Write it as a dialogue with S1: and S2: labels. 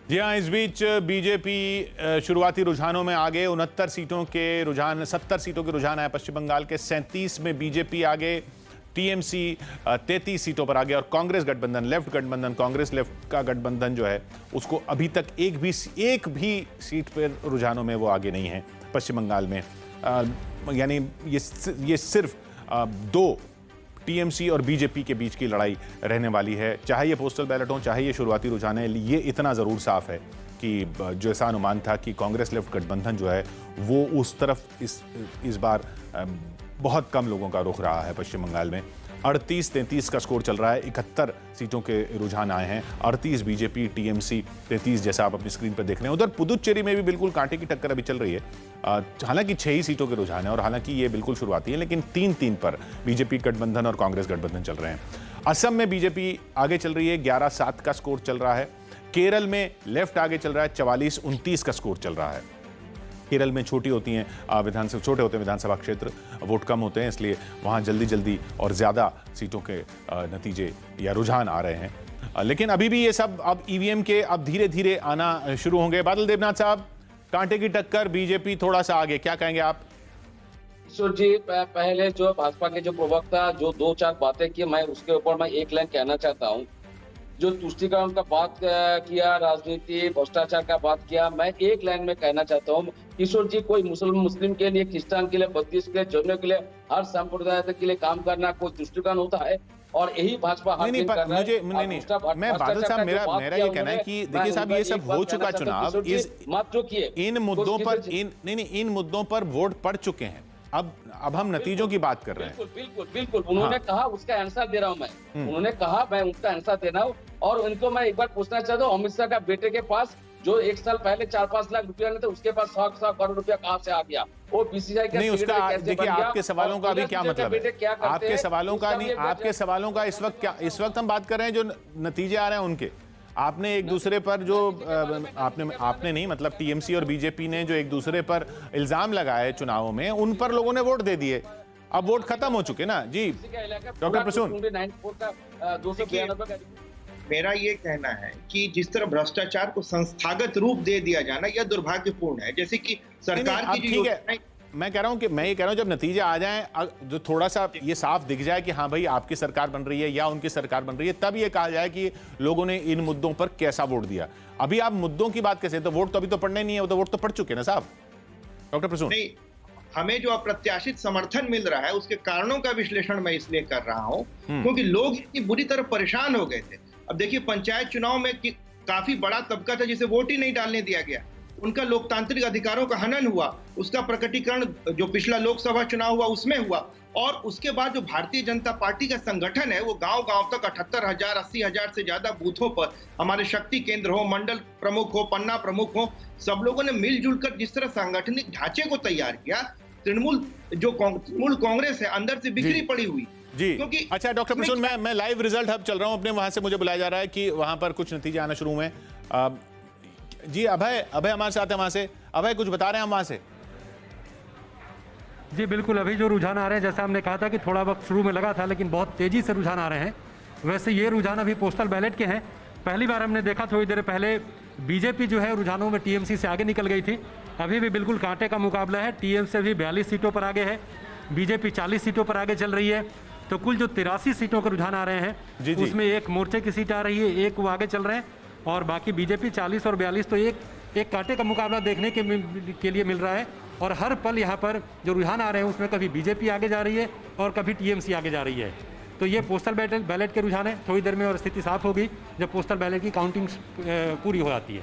S1: जी हाँ, इस बीच बीजेपी शुरुआती रुझानों में आगे 69 सीटों के रुझान 70 सीटों के रुझान आए पश्चिम बंगाल के। 37 में बीजेपी आगे, टीएमसी 33 सीटों पर आगे और कांग्रेस गठबंधन, लेफ्ट गठबंधन, कांग्रेस लेफ्ट का गठबंधन जो है उसको अभी तक एक भी सीट पर रुझानों में वो आगे नहीं है पश्चिम बंगाल में। यानी ये सिर्फ दो टीएमसी और बीजेपी के बीच की लड़ाई रहने वाली है। चाहे ये पोस्टल बैलेट हो, चाहे ये शुरुआती रुझान है, ये इतना ज़रूर साफ है कि जो ऐसा अनुमान था कि कांग्रेस लेफ्ट गठबंधन जो है वो उस तरफ इस बार बहुत कम लोगों का रुख रहा है पश्चिम बंगाल में। 38-33 का स्कोर चल रहा है। 71 सीटों के रुझान आए हैं। 38 बीजेपी, टीएमसी 33, जैसा आप अपनी स्क्रीन पर देख रहे हैं। उधर पुदुचेरी में भी बिल्कुल कांटे की टक्कर अभी चल रही है। हालांकि 6 ही सीटों के रुझान है और हालांकि ये बिल्कुल शुरुआती है, लेकिन 3-3 पर बीजेपी गठबंधन और कांग्रेस गठबंधन चल रहे हैं। असम में बीजेपी आगे चल रही है, 11-7 का स्कोर चल रहा है। केरल में लेफ्ट आगे चल रहा है, 44-29 का स्कोर चल रहा है। केरल में छोटे होते हैं विधानसभा क्षेत्र, वोट कम होते हैं, इसलिए वहाँ जल्दी और ज़्यादा सीटों के नतीजे या रुझान आ रहे हैं। लेकिन अभी भी ये सब अब ईवीएम के अब धीरे धीरे आना शुरू होंगे। बादल देवनाथ साहब, कांटे की टक्कर, बीजेपी थोड़ा सा आगे, क्या कहेंगे आप?
S2: किशोर जी, पहले जो भाजपा के जो प्रवक्ता जो 2-4 बातें की, मैं उसके ऊपर मैं एक लाइन कहना चाहता हूँ। जो तुष्टिकरण का बात किया, राजनीति भ्रष्टाचार का बात किया, मैं एक लाइन में कहना चाहता हूँ किशोर जी, कोई मुस्लिम के लिए, क्रिश्चियन के लिए, बद्धिस्ट के लिए, जैनों के लिए, हर संप्रदाय के लिए काम करना कोई तुष्टिकरण होता है? और यही भाजपा
S1: मैं बादल साहब, मेरा ये कहना है कि देखिए साहब, ये सब हो चुका चुनाव, इन मुद्दों पर वोट पड़ चुके हैं। अब हम नतीजों की बात कर रहे हैं।
S2: बिल्कुल उन्होंने कहा, उसका आंसर दे रहा हूं मैं। उन्होंने कहा, मैं उसका आंसर दे रहा हूं। और उनको मैं एक बार पूछना चाहता हूँ, अमित शाह का बेटे के पास जो 1 साल पहले 4-5 लाख रुपया नहीं था, उसके पास 100 करोड़ रुपया कहाँ से आ गया? वो बीसीसीआई का
S1: नहीं, उसका देखिए, आपके सवालों का अभी क्या मतलब है? आपके सवालों का इस वक्त हम बात कर रहे हैं, जो नतीजे आ रहे हैं उनके। आपने एक दूसरे पर जो आपने नहीं, मतलब टीएमसी और बीजेपी ने जो एक दूसरे पर इल्जाम लगाए चुनावों में, उन पर लोगों ने वोट दे दिए। अब वोट खत्म हो चुके ना जी। डॉक्टर प्रसून,
S3: मेरा ये कहना है कि जिस तरह भ्रष्टाचार को संस्थागत रूप दे दिया जाना, यह दुर्भाग्यपूर्ण है। जैसे कि सरकार की जो
S1: मैं ये कह रहा हूं जब नतीजे आ जाएं, जो थोड़ा सा ये साफ दिख जाए कि हाँ भाई आपकी सरकार बन रही है या उनकी सरकार बन रही है, तब ये कहा जाए कि लोगों ने इन मुद्दों पर कैसा वोट दिया। अभी आप मुद्दों की बात कैसे? तो वोट तो अभी तो पड़ने नहीं है, वो तो वोट तो पड़ चुके ना साहब। डॉक्टर प्रसून,
S3: नहीं, हमें जो अप्रत्याशित समर्थन मिल रहा है उसके कारणों का विश्लेषण मैं इसलिए कर रहा हूं क्योंकि लोग इतनी बुरी तरह परेशान हो गए थे। अब देखिए, पंचायत चुनाव में काफी बड़ा तबका था जिसे वोट ही नहीं डालने दिया गया। उनका लोकतांत्रिक अधिकारों का हनन हुआ, उसका प्रकटीकरण जो पिछला लोकसभा चुनाव हुआ उसमें हुआ। और उसके बाद जो भारतीय जनता पार्टी का संगठन है, वो गांव-गांव तक 78,000 80,000 से ज्यादा बूथों पर हमारे शक्ति केंद्र हो, मंडल प्रमुख हो, पन्ना प्रमुख हो, सब लोगों ने मिलजुल कर जिस तरह सांगठनिक ढांचे को तैयार किया, तृणमूल कांग्रेस है अंदर से बिखरी पड़ी हुई
S1: जी। क्योंकि अच्छा डॉक्टर प्रसून, मैं लाइव रिजल्ट हब चल रहा हूं अपने, वहां से मुझे बुलाया जा रहा है कि वहां पर कुछ नतीजे आना शुरू हुए। जी अभय हमारे साथ है वहां से। अभय, कुछ बता रहे हैं हम वहां से?
S4: जी बिल्कुल, अभी जो रुझान आ रहे हैं, जैसा हमने कहा था कि थोड़ा वक्त शुरू में लगा था, लेकिन बहुत तेजी से रुझान आ रहे हैं। वैसे ये रुझान अभी पोस्टल बैलेट के हैं। पहली बार हमने देखा थोड़ी देर पहले बीजेपी जो है रुझानों में टीएमसी से आगे निकल गई थी। अभी भी बिल्कुल कांटे का मुकाबला है। टीएमसी भी 42 सीटों पर आगे है, बीजेपी 40 सीटों पर आगे चल रही है। तो कुल जो 83 सीटों के रुझान आ रहे हैं, उसमें एक मोर्चे की सीट आ रही है, एक वो आगे चल रहे हैं, और बाकी बीजेपी 40 और 42। तो एक कांटे का मुकाबला देखने के लिए मिल रहा है। और हर पल यहाँ पर जो रुझान आ रहे हैं उसमें कभी बीजेपी आगे जा रही है और कभी टीएमसी आगे जा रही है। तो ये पोस्टल बैलेट के रुझान है। थोड़ी देर में और स्थिति साफ होगी जब पोस्टल बैलेट की काउंटिंग पूरी हो जाती है।